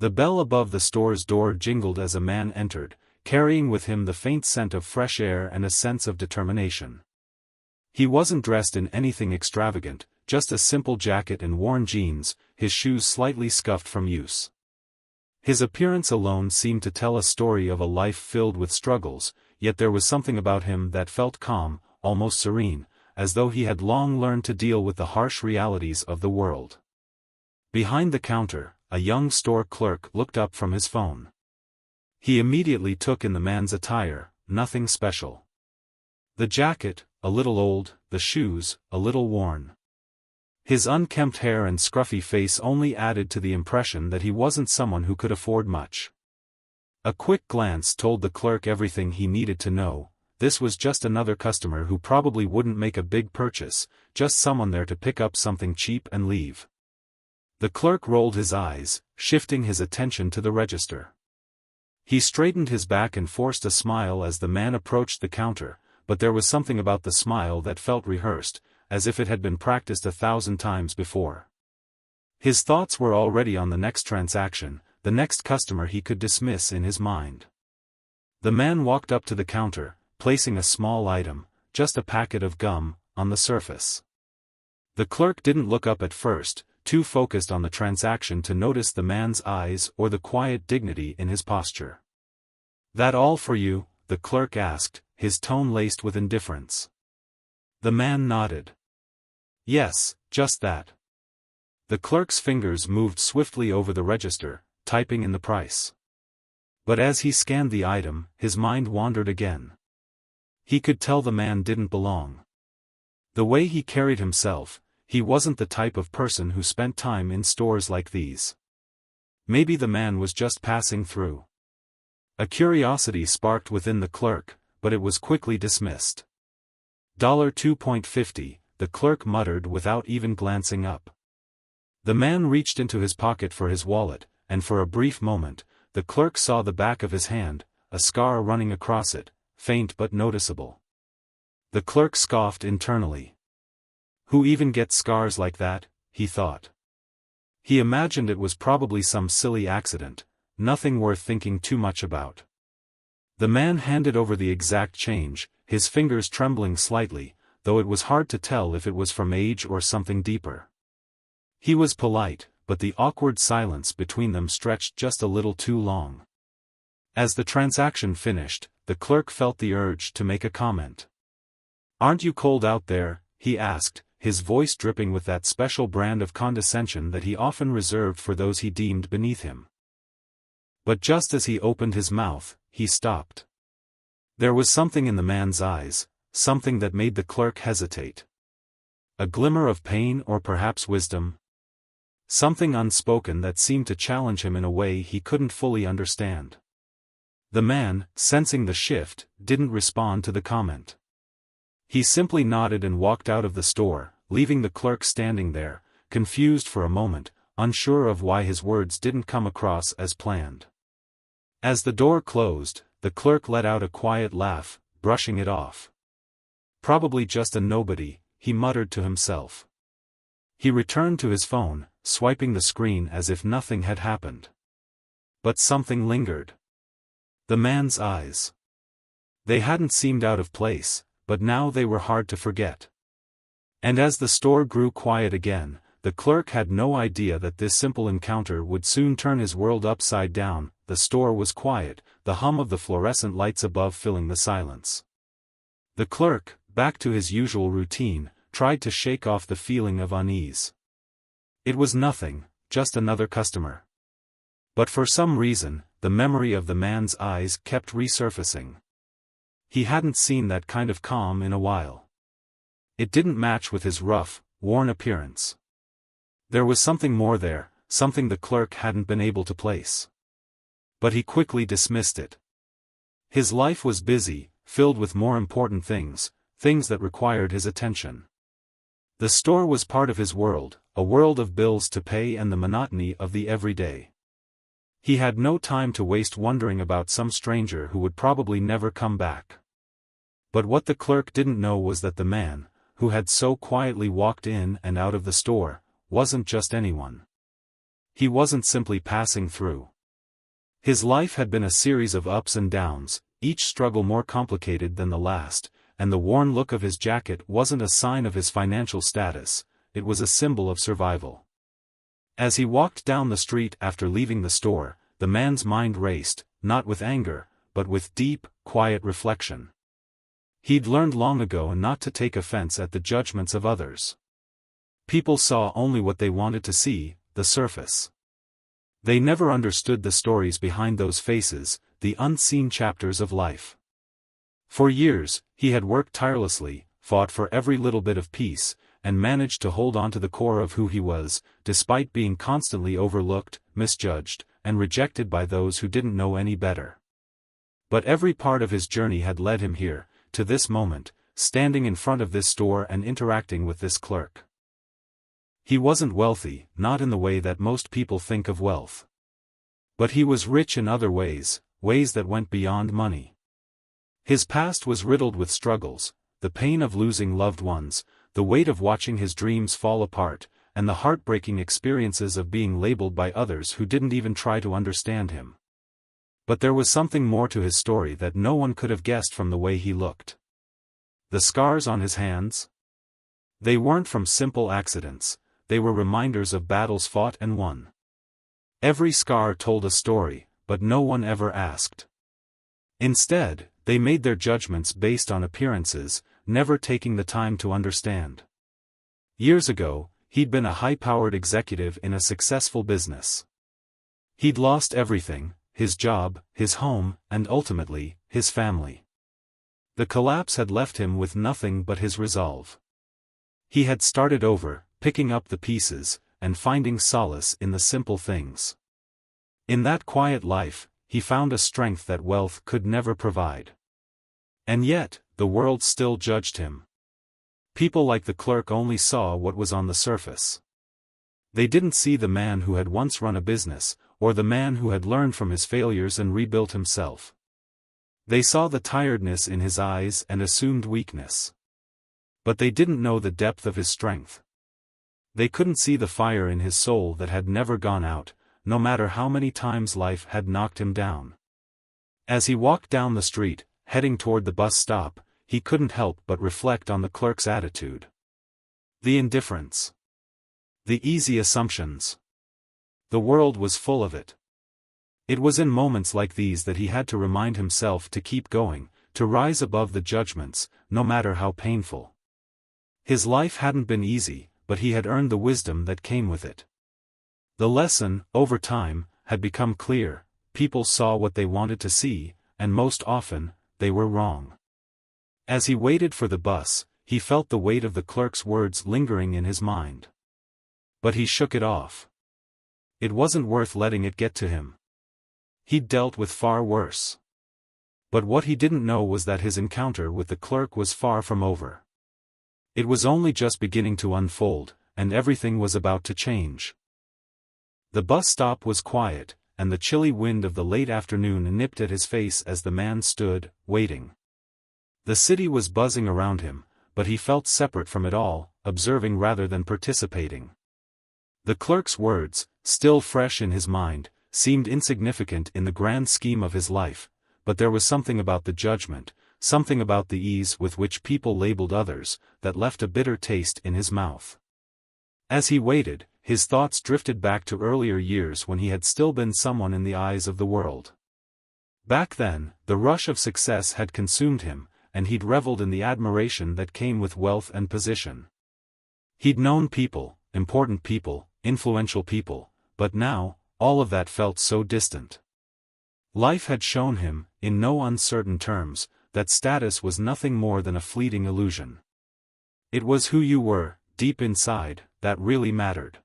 The bell above the store's door jingled as a man entered, carrying with him the faint scent of fresh air and a sense of determination. He wasn't dressed in anything extravagant, just a simple jacket and worn jeans, his shoes slightly scuffed from use. His appearance alone seemed to tell a story of a life filled with struggles, yet there was something about him that felt calm, almost serene, as though he had long learned to deal with the harsh realities of the world. Behind the counter, a young store clerk looked up from his phone. He immediately took in the man's attire, nothing special. The jacket, a little old, the shoes, a little worn. His unkempt hair and scruffy face only added to the impression that he wasn't someone who could afford much. A quick glance told the clerk everything he needed to know. This was just another customer who probably wouldn't make a big purchase, just someone there to pick up something cheap and leave. The clerk rolled his eyes, shifting his attention to the register. He straightened his back and forced a smile as the man approached the counter, but there was something about the smile that felt rehearsed, as if it had been practiced 1,000 times before. His thoughts were already on the next transaction, the next customer he could dismiss in his mind. The man walked up to the counter, placing a small item, just a packet of gum, on the surface. The clerk didn't look up at first, too focused on the transaction to notice the man's eyes or the quiet dignity in his posture. "That all for you?" the clerk asked, his tone laced with indifference. The man nodded. "Yes, just that." The clerk's fingers moved swiftly over the register, typing in the price. But as he scanned the item, his mind wandered again. He could tell the man didn't belong. The way he carried himself, he wasn't the type of person who spent time in stores like these. Maybe the man was just passing through. A curiosity sparked within the clerk, but it was quickly dismissed. $2.50, the clerk muttered without even glancing up. The man reached into his pocket for his wallet, and for a brief moment, the clerk saw the back of his hand, a scar running across it, faint but noticeable. The clerk scoffed internally. Who even gets scars like that, he thought. He imagined it was probably some silly accident, nothing worth thinking too much about. The man handed over the exact change, his fingers trembling slightly, though it was hard to tell if it was from age or something deeper. He was polite, but the awkward silence between them stretched just a little too long. As the transaction finished, the clerk felt the urge to make a comment. "Aren't you cold out there?" he asked, his voice dripping with that special brand of condescension that he often reserved for those he deemed beneath him. But just as he opened his mouth, he stopped. There was something in the man's eyes, something that made the clerk hesitate. A glimmer of pain or perhaps wisdom. Something unspoken that seemed to challenge him in a way he couldn't fully understand. The man, sensing the shift, didn't respond to the comment. He simply nodded and walked out of the store, leaving the clerk standing there, confused for a moment, unsure of why his words didn't come across as planned. As the door closed, the clerk let out a quiet laugh, brushing it off. "Probably just a nobody," he muttered to himself. He returned to his phone, swiping the screen as if nothing had happened. But something lingered. The man's eyes. They hadn't seemed out of place, but now they were hard to forget. And as the store grew quiet again, the clerk had no idea that this simple encounter would soon turn his world upside down. The store was quiet, the hum of the fluorescent lights above filling the silence. The clerk, back to his usual routine, tried to shake off the feeling of unease. It was nothing, just another customer. But for some reason, the memory of the man's eyes kept resurfacing. He hadn't seen that kind of calm in a while. It didn't match with his rough, worn appearance. There was something more there, something the clerk hadn't been able to place. But he quickly dismissed it. His life was busy, filled with more important things, things that required his attention. The store was part of his world, a world of bills to pay and the monotony of the everyday. He had no time to waste wondering about some stranger who would probably never come back. But what the clerk didn't know was that the man, who had so quietly walked in and out of the store, wasn't just anyone. He wasn't simply passing through. His life had been a series of ups and downs, each struggle more complicated than the last, and the worn look of his jacket wasn't a sign of his financial status, it was a symbol of survival. As he walked down the street after leaving the store, the man's mind raced, not with anger, but with deep, quiet reflection. He'd learned long ago not to take offense at the judgments of others. People saw only what they wanted to see, the surface. They never understood the stories behind those faces, the unseen chapters of life. For years, he had worked tirelessly, fought for every little bit of peace, and managed to hold on to the core of who he was, despite being constantly overlooked, misjudged, and rejected by those who didn't know any better. But every part of his journey had led him here, to this moment, standing in front of this store and interacting with this clerk. He wasn't wealthy, not in the way that most people think of wealth. But he was rich in other ways, ways that went beyond money. His past was riddled with struggles, the pain of losing loved ones, the weight of watching his dreams fall apart, and the heartbreaking experiences of being labeled by others who didn't even try to understand him. But there was something more to his story that no one could have guessed from the way he looked. The scars on his hands? They weren't from simple accidents, they were reminders of battles fought and won. Every scar told a story, but no one ever asked. Instead, they made their judgments based on appearances, never taking the time to understand. Years ago, he'd been a high-powered executive in a successful business. He'd lost everything, his job, his home, and ultimately, his family. The collapse had left him with nothing but his resolve. He had started over, picking up the pieces, and finding solace in the simple things. In that quiet life, he found a strength that wealth could never provide. And yet, the world still judged him. People like the clerk only saw what was on the surface. They didn't see the man who had once run a business, or the man who had learned from his failures and rebuilt himself. They saw the tiredness in his eyes and assumed weakness. But they didn't know the depth of his strength. They couldn't see the fire in his soul that had never gone out, no matter how many times life had knocked him down. As he walked down the street, heading toward the bus stop, he couldn't help but reflect on the clerk's attitude. The indifference. The easy assumptions. The world was full of it. It was in moments like these that he had to remind himself to keep going, to rise above the judgments, no matter how painful. His life hadn't been easy, but he had earned the wisdom that came with it. The lesson, over time, had become clear: people saw what they wanted to see, and most often, they were wrong. As he waited for the bus, he felt the weight of the clerk's words lingering in his mind. But he shook it off. It wasn't worth letting it get to him. He'd dealt with far worse. But what he didn't know was that his encounter with the clerk was far from over. It was only just beginning to unfold, and everything was about to change. The bus stop was quiet, and the chilly wind of the late afternoon nipped at his face as the man stood, waiting. The city was buzzing around him, but he felt separate from it all, observing rather than participating. The clerk's words, still fresh in his mind, seemed insignificant in the grand scheme of his life, but there was something about the judgment, something about the ease with which people labeled others, that left a bitter taste in his mouth. As he waited, his thoughts drifted back to earlier years when he had still been someone in the eyes of the world. Back then, the rush of success had consumed him, and he'd reveled in the admiration that came with wealth and position. He'd known people, important people, influential people, but now, all of that felt so distant. Life had shown him, in no uncertain terms, that status was nothing more than a fleeting illusion. It was who you were, deep inside, that really mattered.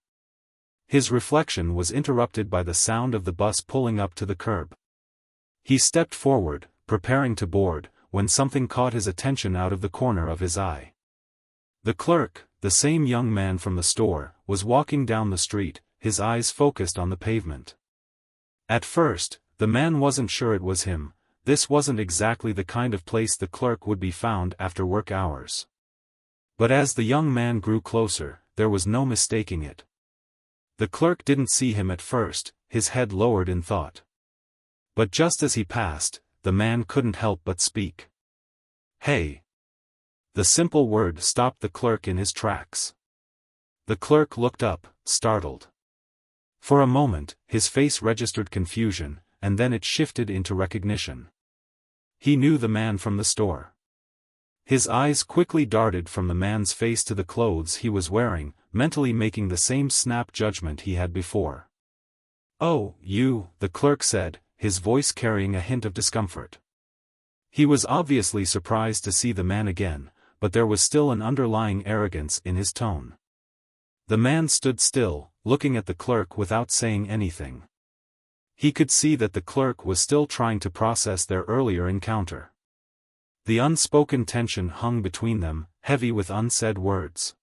His reflection was interrupted by the sound of the bus pulling up to the curb. He stepped forward, preparing to board, when something caught his attention out of the corner of his eye. The clerk, the same young man from the store, was walking down the street, his eyes focused on the pavement. At first, the man wasn't sure it was him. This wasn't exactly the kind of place the clerk would be found after work hours. But as the young man grew closer, there was no mistaking it. The clerk didn't see him at first, his head lowered in thought. But just as he passed, the man couldn't help but speak. "Hey!" The simple word stopped the clerk in his tracks. The clerk looked up, startled. For a moment, his face registered confusion, and then it shifted into recognition. He knew the man from the store. His eyes quickly darted from the man's face to the clothes he was wearing, mentally making the same snap judgment he had before. "Oh, you," the clerk said, his voice carrying a hint of discomfort. He was obviously surprised to see the man again, but there was still an underlying arrogance in his tone. The man stood still, looking at the clerk without saying anything. He could see that the clerk was still trying to process their earlier encounter. The unspoken tension hung between them, heavy with unsaid words.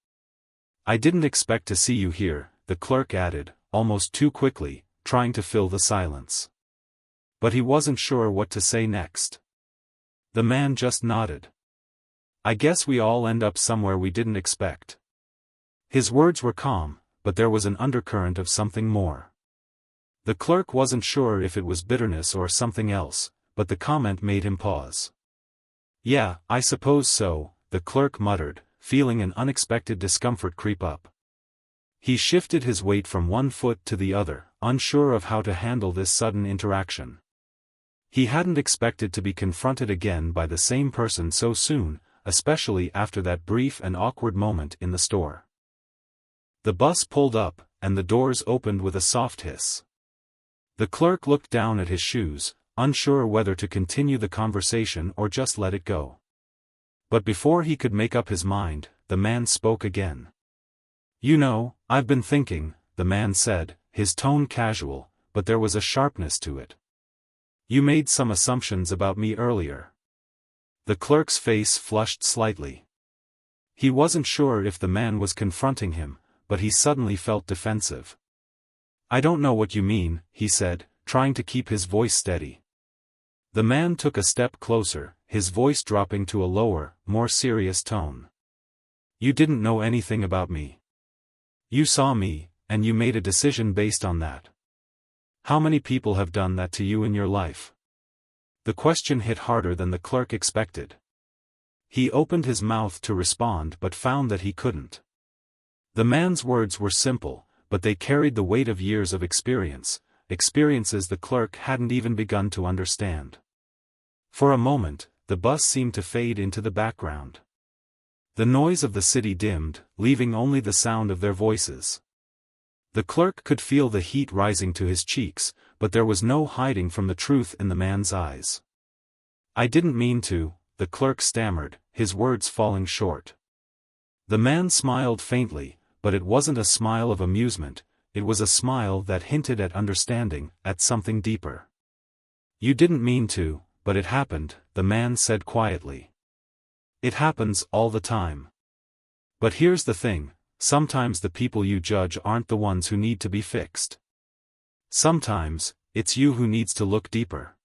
"I didn't expect to see you here," the clerk added, almost too quickly, trying to fill the silence. But he wasn't sure what to say next. The man just nodded. "I guess we all end up somewhere we didn't expect." His words were calm, but there was an undercurrent of something more. The clerk wasn't sure if it was bitterness or something else, but the comment made him pause. "Yeah, I suppose so," the clerk muttered, feeling an unexpected discomfort creep up. He shifted his weight from one foot to the other, unsure of how to handle this sudden interaction. He hadn't expected to be confronted again by the same person so soon, especially after that brief and awkward moment in the store. The bus pulled up, and the doors opened with a soft hiss. The clerk looked down at his shoes, unsure whether to continue the conversation or just let it go. But before he could make up his mind, the man spoke again. "You know, I've been thinking," the man said, his tone casual, but there was a sharpness to it. "You made some assumptions about me earlier." The clerk's face flushed slightly. He wasn't sure if the man was confronting him, but he suddenly felt defensive. "I don't know what you mean," he said, trying to keep his voice steady. The man took a step closer, his voice dropping to a lower, more serious tone. "You didn't know anything about me. You saw me, and you made a decision based on that. How many people have done that to you in your life?" The question hit harder than the clerk expected. He opened his mouth to respond but found that he couldn't. The man's words were simple, but they carried the weight of years of experiences the clerk hadn't even begun to understand. For a moment, the bus seemed to fade into the background. The noise of the city dimmed, leaving only the sound of their voices. The clerk could feel the heat rising to his cheeks, but there was no hiding from the truth in the man's eyes. "I didn't mean to," the clerk stammered, his words falling short. The man smiled faintly, but it wasn't a smile of amusement, it was a smile that hinted at understanding, at something deeper. "You didn't mean to, but it happened," the man said quietly. "It happens all the time. But here's the thing, sometimes the people you judge aren't the ones who need to be fixed. Sometimes, it's you who needs to look deeper."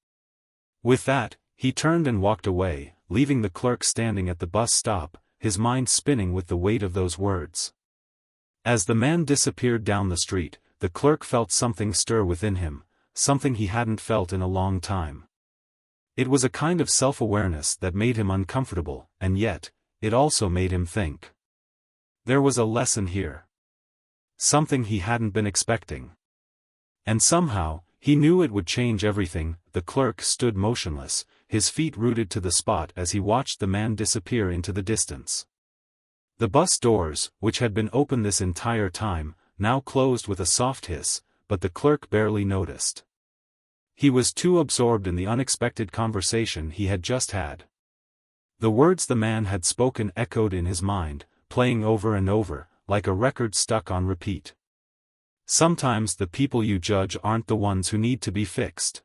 With that, he turned and walked away, leaving the clerk standing at the bus stop, his mind spinning with the weight of those words. As the man disappeared down the street, the clerk felt something stir within him, something he hadn't felt in a long time. It was a kind of self-awareness that made him uncomfortable, and yet, it also made him think. There was a lesson here. Something he hadn't been expecting. And somehow, he knew it would change everything. The clerk stood motionless, his feet rooted to the spot as he watched the man disappear into the distance. The bus doors, which had been open this entire time, now closed with a soft hiss, but the clerk barely noticed. He was too absorbed in the unexpected conversation he had just had. The words the man had spoken echoed in his mind, playing over and over, like a record stuck on repeat. Sometimes the people you judge aren't the ones who need to be fixed.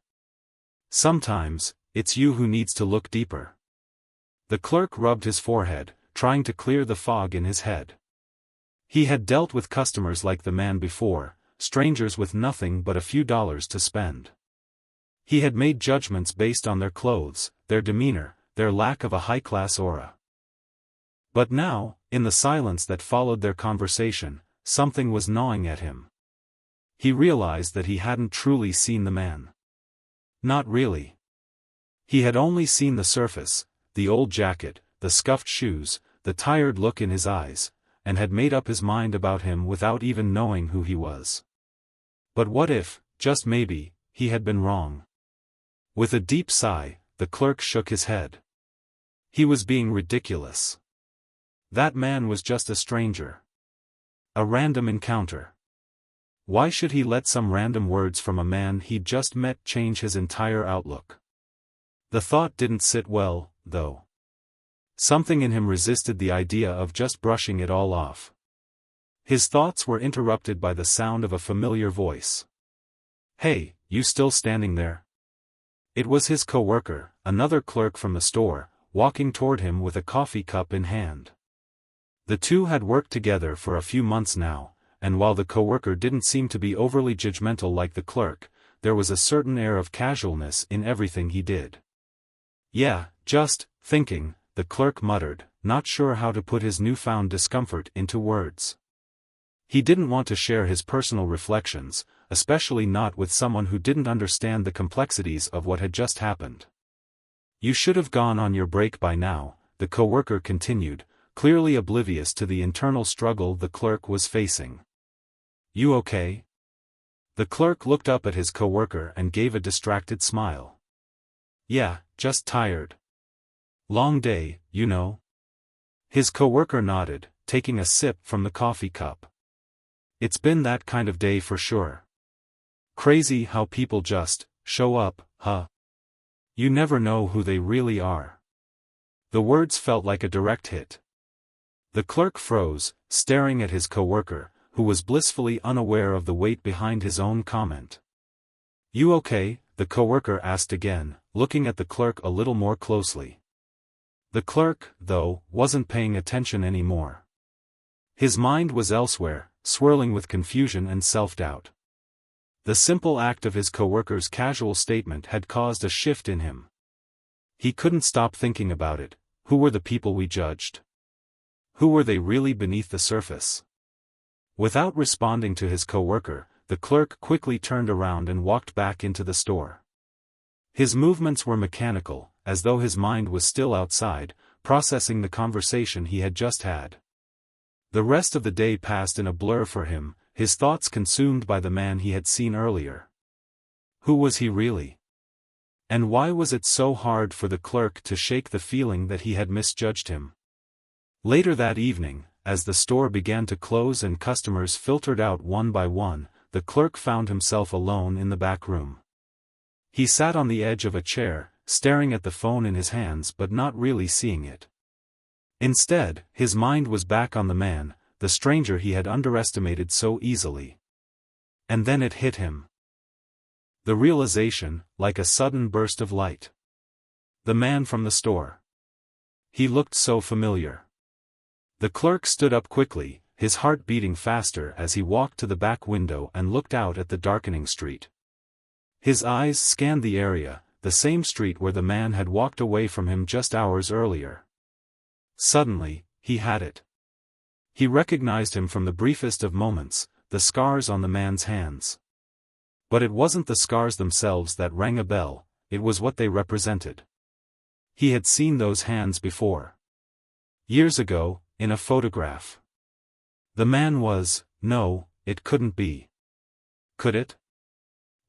Sometimes, it's you who needs to look deeper. The clerk rubbed his forehead, trying to clear the fog in his head. He had dealt with customers like the man before, strangers with nothing but a few dollars to spend. He had made judgments based on their clothes, their demeanor, their lack of a high-class aura. But now, in the silence that followed their conversation, something was gnawing at him. He realized that he hadn't truly seen the man. Not really. He had only seen the surface, the old jacket, the scuffed shoes, the tired look in his eyes, and had made up his mind about him without even knowing who he was. But what if, just maybe, he had been wrong? With a deep sigh, the clerk shook his head. He was being ridiculous. That man was just a stranger. A random encounter. Why should he let some random words from a man he'd just met change his entire outlook? The thought didn't sit well, though. Something in him resisted the idea of just brushing it all off. His thoughts were interrupted by the sound of a familiar voice. "Hey, you still standing there?" It was his co-worker, another clerk from the store, walking toward him with a coffee cup in hand. The two had worked together for a few months now, and while the co-worker didn't seem to be overly judgmental like the clerk, there was a certain air of casualness in everything he did. "Yeah, just thinking," the clerk muttered, not sure how to put his newfound discomfort into words. He didn't want to share his personal reflections, especially not with someone who didn't understand the complexities of what had just happened. "You should have gone on your break by now," the co-worker continued, clearly oblivious to the internal struggle the clerk was facing. "You okay?" The clerk looked up at his co-worker and gave a distracted smile. "Yeah, just tired. Long day, you know." His co-worker nodded, taking a sip from the coffee cup. "It's been that kind of day for sure. Crazy how people just show up, huh? You never know who they really are." The words felt like a direct hit. The clerk froze, staring at his co-worker, who was blissfully unaware of the weight behind his own comment. "You okay?" the co-worker asked again, looking at the clerk a little more closely. The clerk, though, wasn't paying attention anymore. His mind was elsewhere, swirling with confusion and self-doubt. The simple act of his co-worker's casual statement had caused a shift in him. He couldn't stop thinking about it. Who were the people we judged? Who were they really beneath the surface? Without responding to his co-worker, the clerk quickly turned around and walked back into the store. His movements were mechanical, as though his mind was still outside, processing the conversation he had just had. The rest of the day passed in a blur for him, his thoughts consumed by the man he had seen earlier. Who was he really? And why was it so hard for the clerk to shake the feeling that he had misjudged him? Later that evening, as the store began to close and customers filtered out one by one, the clerk found himself alone in the back room. He sat on the edge of a chair, staring at the phone in his hands but not really seeing it. Instead, his mind was back on the man, the stranger he had underestimated so easily. And then it hit him. The realization, like a sudden burst of light. The man from the store. He looked so familiar. The clerk stood up quickly, his heart beating faster as he walked to the back window and looked out at the darkening street. His eyes scanned the area, the same street where the man had walked away from him just hours earlier. Suddenly, he had it. He recognized him from the briefest of moments, the scars on the man's hands. But it wasn't the scars themselves that rang a bell, it was what they represented. He had seen those hands before. Years ago, in a photograph. The man was, no, it couldn't be. Could it?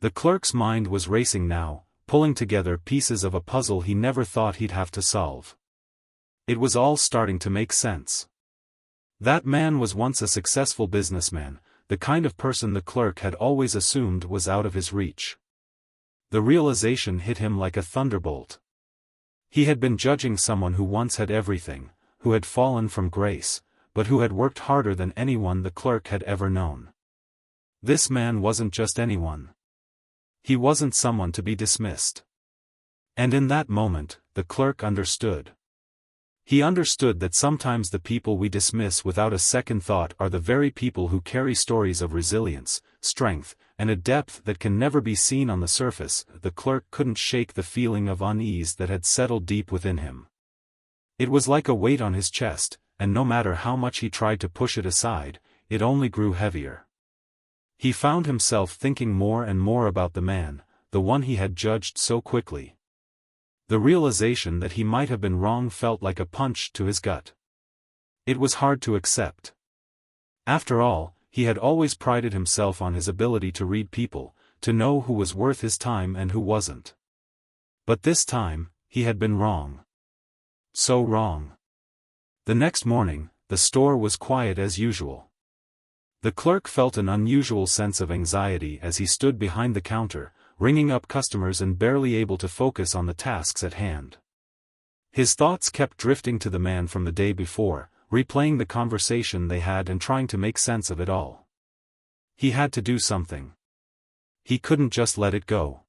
The clerk's mind was racing now, pulling together pieces of a puzzle he never thought he'd have to solve. It was all starting to make sense. That man was once a successful businessman, the kind of person the clerk had always assumed was out of his reach. The realization hit him like a thunderbolt. He had been judging someone who once had everything, who had fallen from grace, but who had worked harder than anyone the clerk had ever known. This man wasn't just anyone. He wasn't someone to be dismissed. And in that moment, the clerk understood. He understood that sometimes the people we dismiss without a second thought are the very people who carry stories of resilience, strength, and a depth that can never be seen on the surface. The clerk couldn't shake the feeling of unease that had settled deep within him. It was like a weight on his chest, and no matter how much he tried to push it aside, it only grew heavier. He found himself thinking more and more about the man, the one he had judged so quickly. The realization that he might have been wrong felt like a punch to his gut. It was hard to accept. After all, he had always prided himself on his ability to read people, to know who was worth his time and who wasn't. But this time, he had been wrong. So wrong. The next morning, the store was quiet as usual. The clerk felt an unusual sense of anxiety as he stood behind the counter, ringing up customers and barely able to focus on the tasks at hand. His thoughts kept drifting to the man from the day before, replaying the conversation they had and trying to make sense of it all. He had to do something. He couldn't just let it go.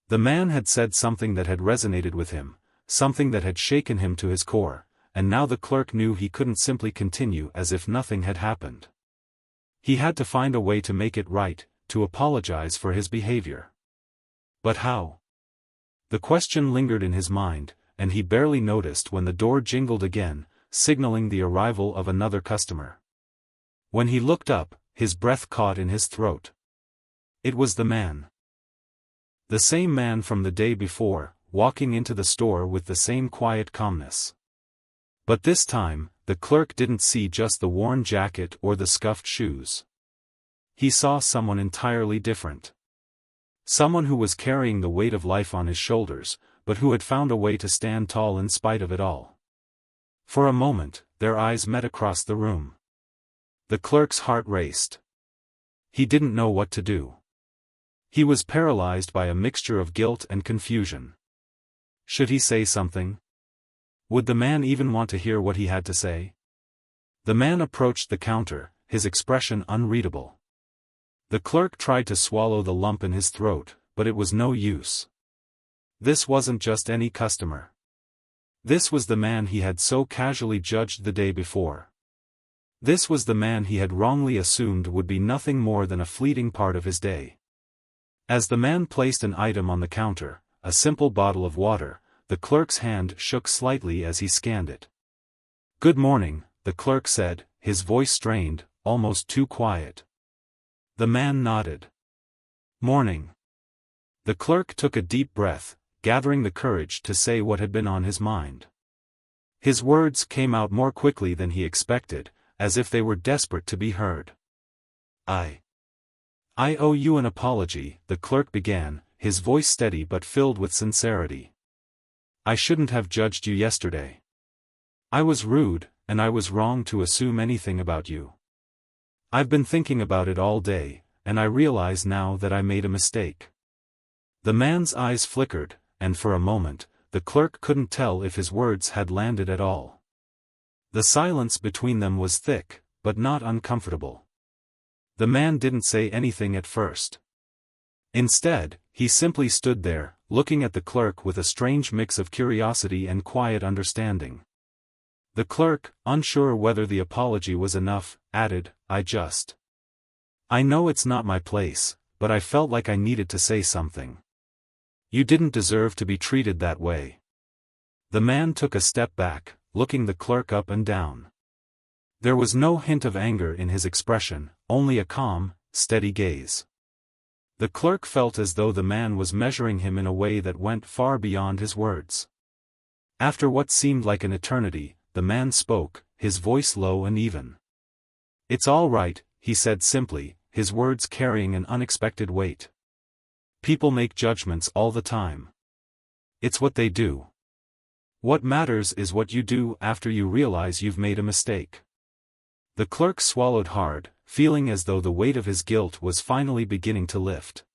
The man had said something that had resonated with him, something that had shaken him to his core, and now the clerk knew he couldn't simply continue as if nothing had happened. He had to find a way to make it right, to apologize for his behavior. But how? The question lingered in his mind, and he barely noticed when the door jingled again, signaling the arrival of another customer. When he looked up, his breath caught in his throat. It was the man. The same man from the day before, walking into the store with the same quiet calmness. But this time, the clerk didn't see just the worn jacket or the scuffed shoes. He saw someone entirely different. Someone who was carrying the weight of life on his shoulders, but who had found a way to stand tall in spite of it all. For a moment, their eyes met across the room. The clerk's heart raced. He didn't know what to do. He was paralyzed by a mixture of guilt and confusion. Should he say something? Would the man even want to hear what he had to say? The man approached the counter, his expression unreadable. The clerk tried to swallow the lump in his throat, but it was no use. This wasn't just any customer. This was the man he had so casually judged the day before. This was the man he had wrongly assumed would be nothing more than a fleeting part of his day. As the man placed an item on the counter, a simple bottle of water, the clerk's hand shook slightly as he scanned it. "Good morning," the clerk said, his voice strained, almost too quiet. The man nodded. "Morning." The clerk took a deep breath, gathering the courage to say what had been on his mind. His words came out more quickly than he expected, as if they were desperate to be heard. I owe you an apology," the clerk began, his voice steady but filled with sincerity. "I shouldn't have judged you yesterday. I was rude, and I was wrong to assume anything about you. I've been thinking about it all day, and I realize now that I made a mistake." The man's eyes flickered, and for a moment, the clerk couldn't tell if his words had landed at all. The silence between them was thick, but not uncomfortable. The man didn't say anything at first. Instead, he simply stood there, looking at the clerk with a strange mix of curiosity and quiet understanding. The clerk, unsure whether the apology was enough, added, I know it's not my place, but I felt like I needed to say something. You didn't deserve to be treated that way." The man took a step back, looking the clerk up and down. There was no hint of anger in his expression, only a calm, steady gaze. The clerk felt as though the man was measuring him in a way that went far beyond his words. After what seemed like an eternity, the man spoke, his voice low and even. "It's all right," he said simply, his words carrying an unexpected weight. "People make judgments all the time. It's what they do. What matters is what you do after you realize you've made a mistake." The clerk swallowed hard, feeling as though the weight of his guilt was finally beginning to lift.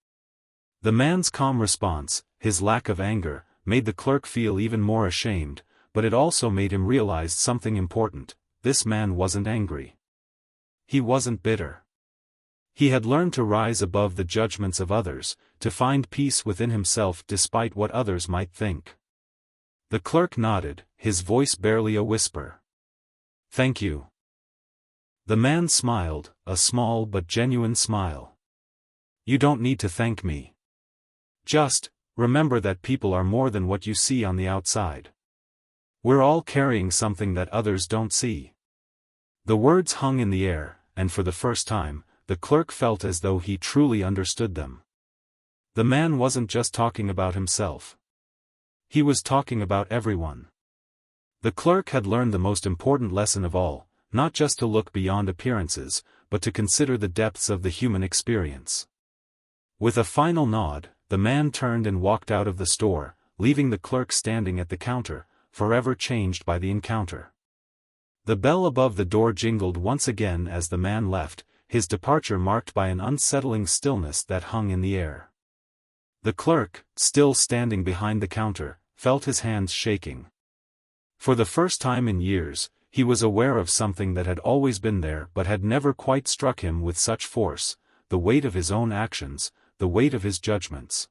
The man's calm response, his lack of anger, made the clerk feel even more ashamed, but it also made him realize something important: this man wasn't angry. He wasn't bitter. He had learned to rise above the judgments of others, to find peace within himself despite what others might think. The clerk nodded, his voice barely a whisper. "Thank you." The man smiled, a small but genuine smile. "You don't need to thank me. Just, remember that people are more than what you see on the outside. We're all carrying something that others don't see." The words hung in the air, and for the first time, the clerk felt as though he truly understood them. The man wasn't just talking about himself. He was talking about everyone. The clerk had learned the most important lesson of all, not just to look beyond appearances, but to consider the depths of the human experience. With a final nod, the man turned and walked out of the store, leaving the clerk standing at the counter, forever changed by the encounter. The bell above the door jingled once again as the man left, his departure marked by an unsettling stillness that hung in the air. The clerk, still standing behind the counter, felt his hands shaking. For the first time in years, he was aware of something that had always been there but had never quite struck him with such force, the weight of his own actions, the weight of his judgments.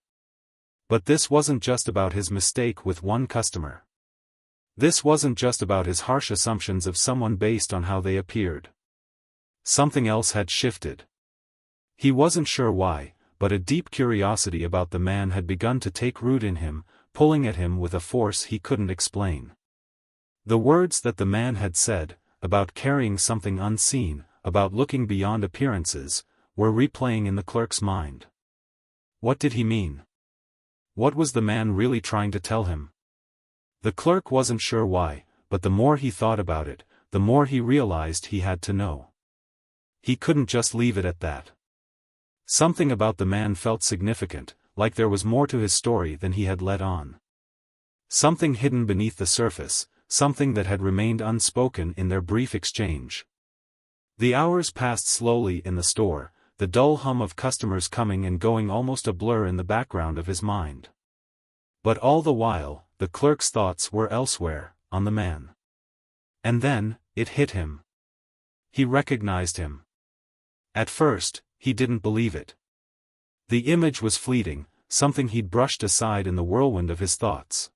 But this wasn't just about his mistake with one customer. This wasn't just about his harsh assumptions of someone based on how they appeared. Something else had shifted. He wasn't sure why, but a deep curiosity about the man had begun to take root in him, pulling at him with a force he couldn't explain. The words that the man had said, about carrying something unseen, about looking beyond appearances, were replaying in the clerk's mind. What did he mean? What was the man really trying to tell him? The clerk wasn't sure why, but the more he thought about it, the more he realized he had to know. He couldn't just leave it at that. Something about the man felt significant, like there was more to his story than he had let on. Something hidden beneath the surface, something that had remained unspoken in their brief exchange. The hours passed slowly in the store, the dull hum of customers coming and going almost a blur in the background of his mind. But all the while, the clerk's thoughts were elsewhere, on the man. And then, it hit him. He recognized him. At first, he didn't believe it. The image was fleeting, something he'd brushed aside in the whirlwind of his thoughts.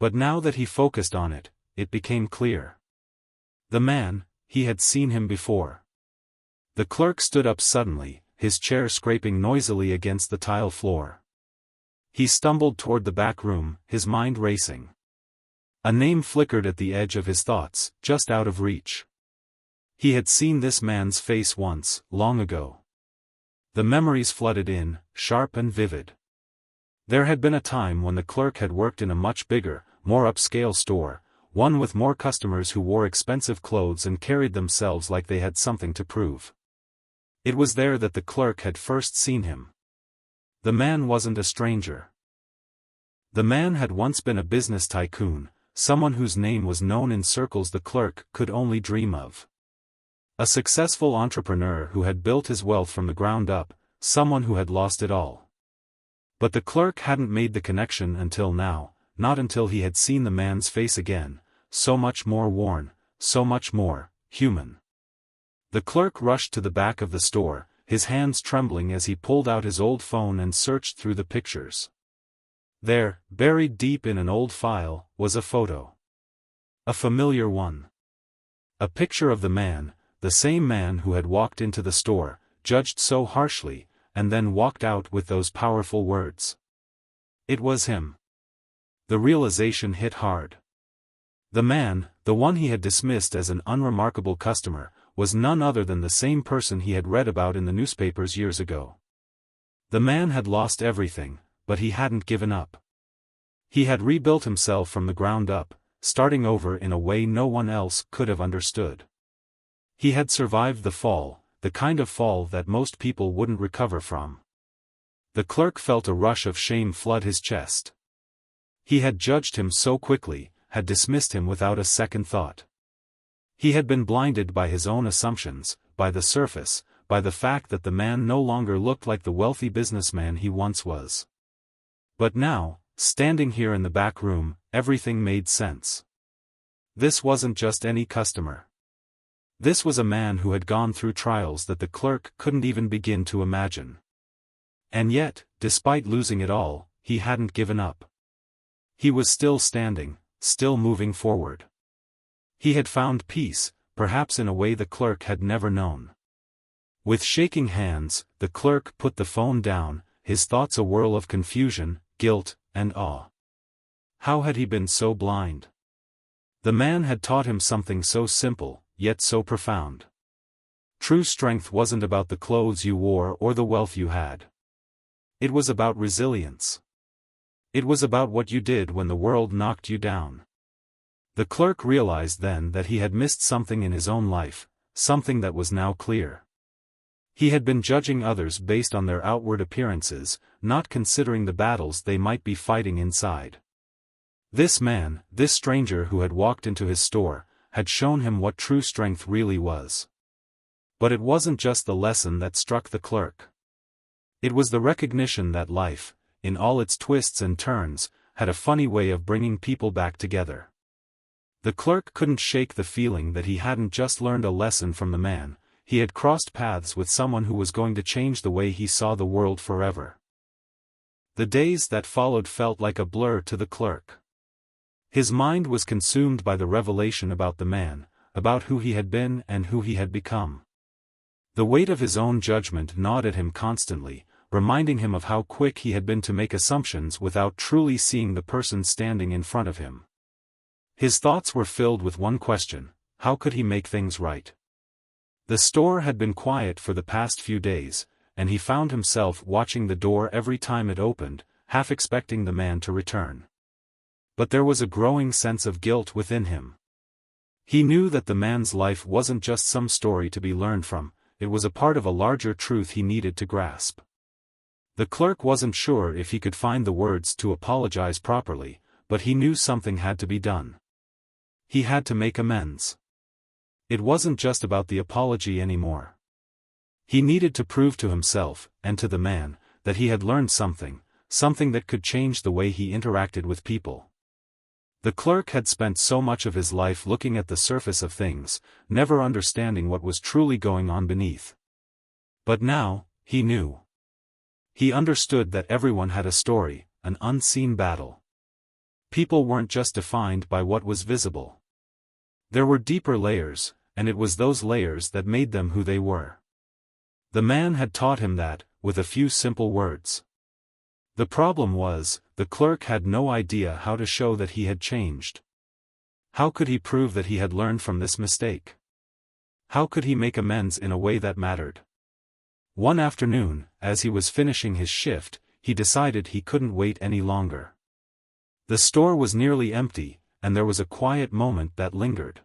But now that he focused on it, it became clear. The man, he had seen him before. The clerk stood up suddenly, his chair scraping noisily against the tile floor. He stumbled toward the back room, his mind racing. A name flickered at the edge of his thoughts, just out of reach. He had seen this man's face once, long ago. The memories flooded in, sharp and vivid. There had been a time when the clerk had worked in a much bigger, more upscale store, one with more customers who wore expensive clothes and carried themselves like they had something to prove. It was there that the clerk had first seen him. The man wasn't a stranger. The man had once been a business tycoon, someone whose name was known in circles the clerk could only dream of. A successful entrepreneur who had built his wealth from the ground up, someone who had lost it all. But the clerk hadn't made the connection until now, not until he had seen the man's face again, so much more worn, so much more human. The clerk rushed to the back of the store, his hands trembling as he pulled out his old phone and searched through the pictures. There, buried deep in an old file, was a photo. A familiar one. A picture of the man, the same man who had walked into the store, judged so harshly, and then walked out with those powerful words. It was him. The realization hit hard. The man, the one he had dismissed as an unremarkable customer, was none other than the same person he had read about in the newspapers years ago. The man had lost everything, but he hadn't given up. He had rebuilt himself from the ground up, starting over in a way no one else could have understood. He had survived the fall, the kind of fall that most people wouldn't recover from. The clerk felt a rush of shame flood his chest. He had judged him so quickly, had dismissed him without a second thought. He had been blinded by his own assumptions, by the surface, by the fact that the man no longer looked like the wealthy businessman he once was. But now, standing here in the back room, everything made sense. This wasn't just any customer. This was a man who had gone through trials that the clerk couldn't even begin to imagine. And yet, despite losing it all, he hadn't given up. He was still standing, still moving forward. He had found peace, perhaps in a way the clerk had never known. With shaking hands, the clerk put the phone down, his thoughts a whirl of confusion, guilt, and awe. How had he been so blind? The man had taught him something so simple, yet so profound. true strength wasn't about the clothes you wore or the wealth you had. It was about resilience. It was about what you did when the world knocked you down. The clerk realized then that he had missed something in his own life, something that was now clear. He had been judging others based on their outward appearances, not considering the battles they might be fighting inside. This man, this stranger who had walked into his store, had shown him what true strength really was. But it wasn't just the lesson that struck the clerk. It was the recognition that life, in all its twists and turns, had a funny way of bringing people back together. The clerk couldn't shake the feeling that he hadn't just learned a lesson from the man, he had crossed paths with someone who was going to change the way he saw the world forever. The days that followed felt like a blur to the clerk. His mind was consumed by the revelation about the man, about who he had been and who he had become. The weight of his own judgment gnawed at him constantly, reminding him of how quick he had been to make assumptions without truly seeing the person standing in front of him. His thoughts were filled with one question: how could he make things right? The store had been quiet for the past few days, and he found himself watching the door every time it opened, half expecting the man to return. But there was a growing sense of guilt within him. He knew that the man's life wasn't just some story to be learned from, it was a part of a larger truth he needed to grasp. The clerk wasn't sure if he could find the words to apologize properly, but he knew something had to be done. He had to make amends. It wasn't just about the apology anymore. He needed to prove to himself, and to the man, that he had learned something that could change the way he interacted with people. The clerk had spent so much of his life looking at the surface of things, never understanding what was truly going on beneath. But now, he knew. He understood that everyone had a story, an unseen battle. People weren't just defined by what was visible. There were deeper layers, and it was those layers that made them who they were. The man had taught him that, with a few simple words. The problem was, the clerk had no idea how to show that he had changed. How could he prove that he had learned from this mistake? How could he make amends in a way that mattered? One afternoon, as he was finishing his shift, he decided he couldn't wait any longer. The store was nearly empty, and there was a quiet moment that lingered.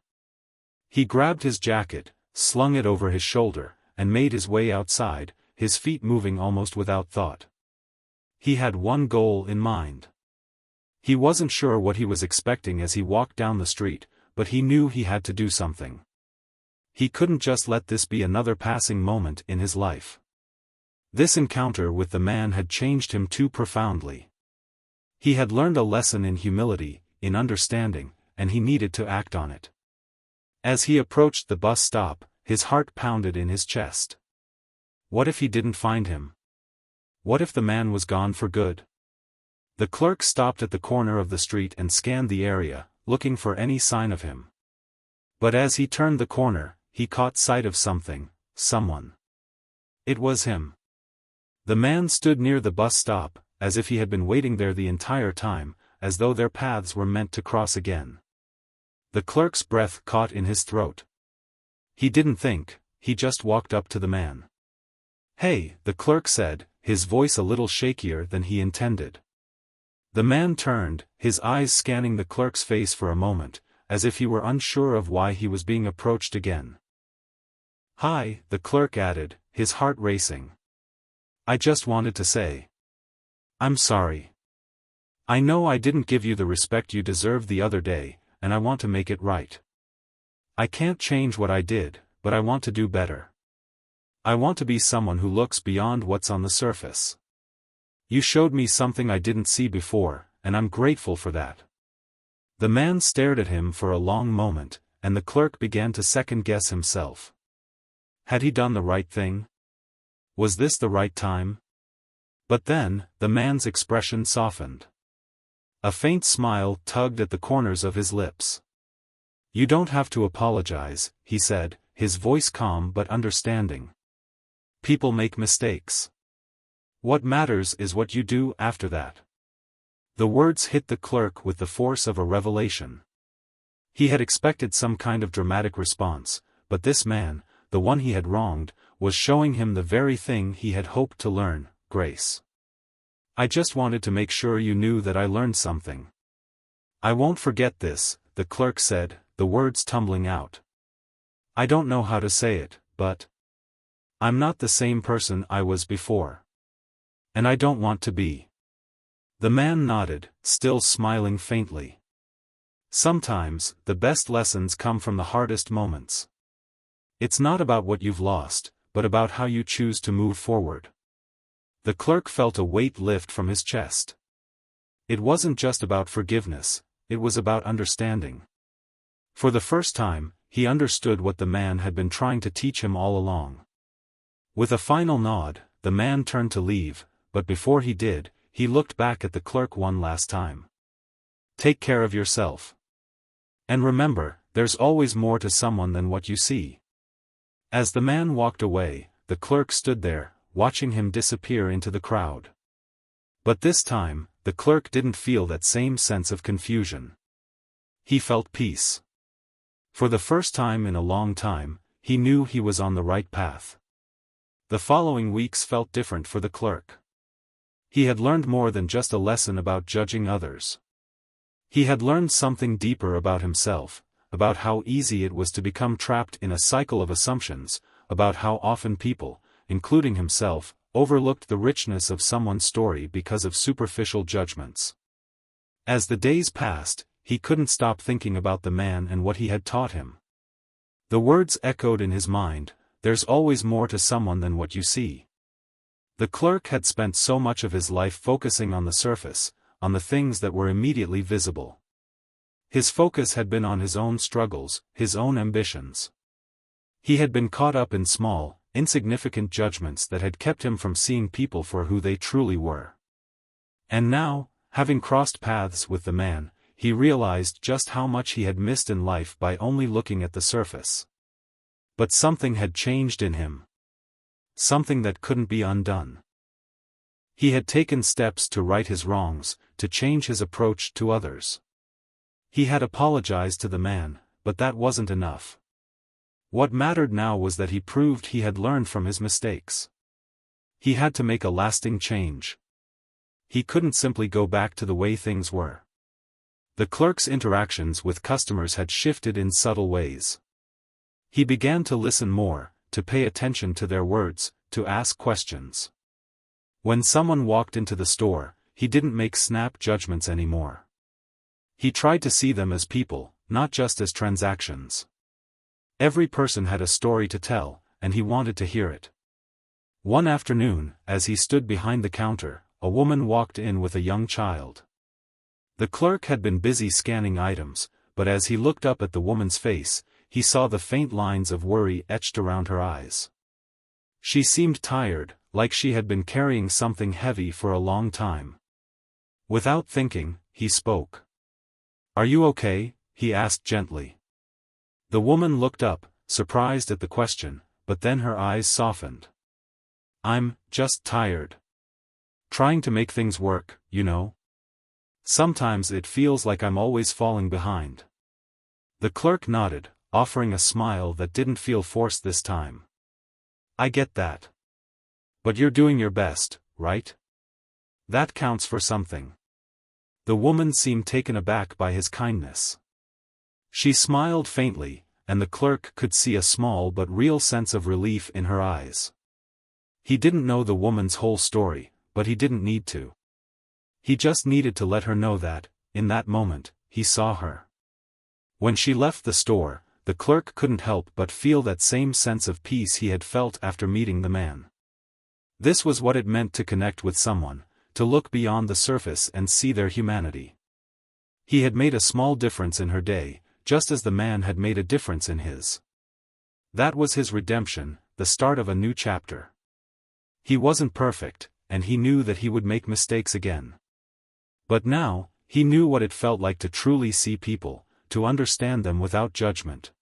He grabbed his jacket, slung it over his shoulder, and made his way outside, his feet moving almost without thought. He had one goal in mind. He wasn't sure what he was expecting as he walked down the street, but he knew he had to do something. He couldn't just let this be another passing moment in his life. This encounter with the man had changed him too profoundly. He had learned a lesson in humility, in understanding, and he needed to act on it. As he approached the bus stop, his heart pounded in his chest. What if he didn't find him? What if the man was gone for good? The clerk stopped at the corner of the street and scanned the area, looking for any sign of him. But as he turned the corner, he caught sight of something, someone. It was him. The man stood near the bus stop, as if he had been waiting there the entire time, as though their paths were meant to cross again. The clerk's breath caught in his throat. He didn't think, he just walked up to the man. "Hey," the clerk said, his voice a little shakier than he intended. The man turned, his eyes scanning the clerk's face for a moment, as if he were unsure of why he was being approached again. "Hi," the clerk added, his heart racing. "I just wanted to say. I'm sorry. I know I didn't give you the respect you deserved the other day, and I want to make it right. I can't change what I did, but I want to do better. I want to be someone who looks beyond what's on the surface. You showed me something I didn't see before, and I'm grateful for that." The man stared at him for a long moment, and the clerk began to second-guess himself. Had he done the right thing? Was this the right time? But then, the man's expression softened. A faint smile tugged at the corners of his lips. "You don't have to apologize," he said, his voice calm but understanding. "People make mistakes. What matters is what you do after that." The words hit the clerk with the force of a revelation. He had expected some kind of dramatic response, but this man, the one he had wronged, was showing him the very thing he had hoped to learn: grace. "I just wanted to make sure you knew that I learned something." "I won't forget this," the clerk said, the words tumbling out. "I don't know how to say it, but I'm not the same person I was before. And I don't want to be." The man nodded, still smiling faintly. Sometimes, the best lessons come from the hardest moments. It's not about what you've lost, but about how you choose to move forward. The clerk felt a weight lift from his chest. It wasn't just about forgiveness, it was about understanding. For the first time, he understood what the man had been trying to teach him all along. With a final nod, the man turned to leave, but before he did, he looked back at the clerk one last time. "Take care of yourself. And remember, there's always more to someone than what you see." As the man walked away, the clerk stood there, watching him disappear into the crowd. But this time, the clerk didn't feel that same sense of confusion. He felt peace. For the first time in a long time, he knew he was on the right path. The following weeks felt different for the clerk. He had learned more than just a lesson about judging others. He had learned something deeper about himself, about how easy it was to become trapped in a cycle of assumptions, about how often people, including himself, overlooked the richness of someone's story because of superficial judgments. As the days passed, he couldn't stop thinking about the man and what he had taught him. The words echoed in his mind: "There's always more to someone than what you see." The clerk had spent so much of his life focusing on the surface, on the things that were immediately visible. His focus had been on his own struggles, his own ambitions. He had been caught up in small, insignificant judgments that had kept him from seeing people for who they truly were. And now, having crossed paths with the man, he realized just how much he had missed in life by only looking at the surface. But something had changed in him. Something that couldn't be undone. He had taken steps to right his wrongs, to change his approach to others. He had apologized to the man, but that wasn't enough. What mattered now was that he proved he had learned from his mistakes. He had to make a lasting change. He couldn't simply go back to the way things were. The clerk's interactions with customers had shifted in subtle ways. He began to listen more, to pay attention to their words, to ask questions. When someone walked into the store, he didn't make snap judgments anymore. He tried to see them as people, not just as transactions. Every person had a story to tell, and he wanted to hear it. One afternoon, as he stood behind the counter, a woman walked in with a young child. The clerk had been busy scanning items, but as he looked up at the woman's face, he saw the faint lines of worry etched around her eyes. She seemed tired, like she had been carrying something heavy for a long time. Without thinking, he spoke. "Are you okay?" he asked gently. The woman looked up, surprised at the question, but then her eyes softened. "I'm just tired. Trying to make things work, you know. Sometimes it feels like I'm always falling behind." The clerk nodded, offering a smile that didn't feel forced this time. "I get that. But you're doing your best, right? That counts for something." The woman seemed taken aback by his kindness. She smiled faintly, and the clerk could see a small but real sense of relief in her eyes. He didn't know the woman's whole story, but he didn't need to. He just needed to let her know that, in that moment, he saw her. When she left the store, the clerk couldn't help but feel that same sense of peace he had felt after meeting the man. This was what it meant to connect with someone, to look beyond the surface and see their humanity. He had made a small difference in her day, just as the man had made a difference in his. That was his redemption, the start of a new chapter. He wasn't perfect, and he knew that he would make mistakes again. But now, he knew what it felt like to truly see people, to understand them without judgment.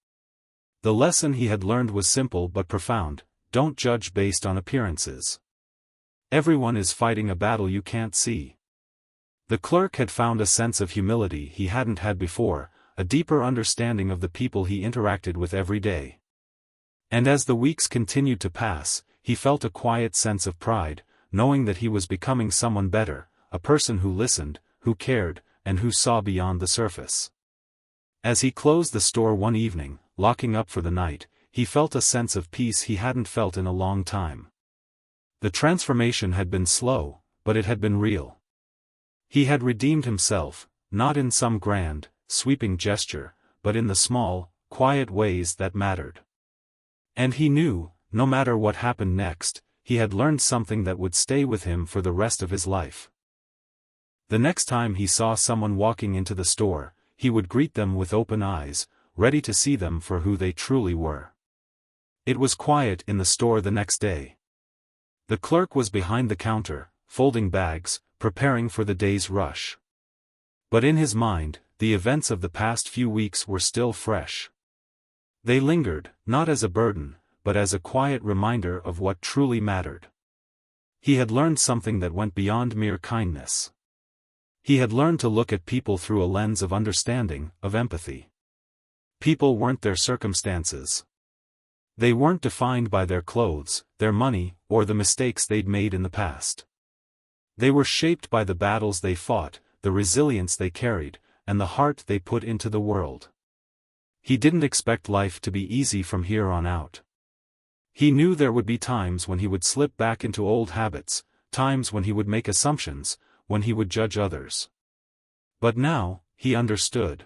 The lesson he had learned was simple but profound: don't judge based on appearances. Everyone is fighting a battle you can't see. The clerk had found a sense of humility he hadn't had before, a deeper understanding of the people he interacted with every day. And as the weeks continued to pass, he felt a quiet sense of pride, knowing that he was becoming someone better, a person who listened, who cared, and who saw beyond the surface. As he closed the store one evening, locking up for the night, he felt a sense of peace he hadn't felt in a long time. The transformation had been slow, but it had been real. He had redeemed himself, not in some grand, sweeping gesture, but in the small, quiet ways that mattered. And he knew, no matter what happened next, he had learned something that would stay with him for the rest of his life. The next time he saw someone walking into the store, he would greet them with open eyes, ready to see them for who they truly were. It was quiet in the store the next day. The clerk was behind the counter, folding bags, preparing for the day's rush. But in his mind, the events of the past few weeks were still fresh. They lingered, not as a burden, but as a quiet reminder of what truly mattered. He had learned something that went beyond mere kindness. He had learned to look at people through a lens of understanding, of empathy. People weren't their circumstances. They weren't defined by their clothes, their money, or the mistakes they'd made in the past. They were shaped by the battles they fought, the resilience they carried, and the heart they put into the world. He didn't expect life to be easy from here on out. He knew there would be times when he would slip back into old habits, times when he would make assumptions, when he would judge others. But now, he understood.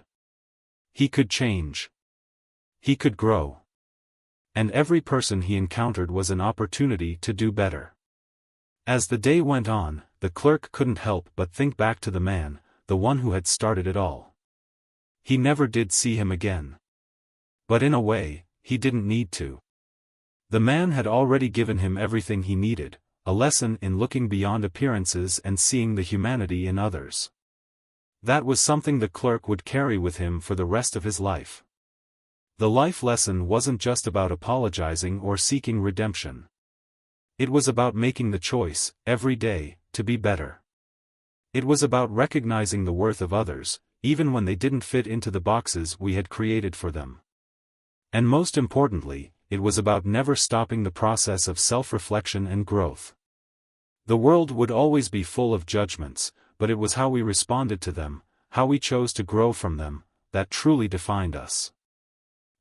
He could change. He could grow. And every person he encountered was an opportunity to do better. As the day went on, the clerk couldn't help but think back to the man, the one who had started it all. He never did see him again. But in a way, he didn't need to. The man had already given him everything he needed, a lesson in looking beyond appearances and seeing the humanity in others. That was something the clerk would carry with him for the rest of his life. The life lesson wasn't just about apologizing or seeking redemption. It was about making the choice, every day, to be better. It was about recognizing the worth of others, even when they didn't fit into the boxes we had created for them. And most importantly, it was about never stopping the process of self-reflection and growth. The world would always be full of judgments, but it was how we responded to them, how we chose to grow from them, that truly defined us.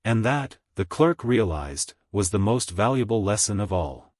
And that, the clerk realized, was the most valuable lesson of all.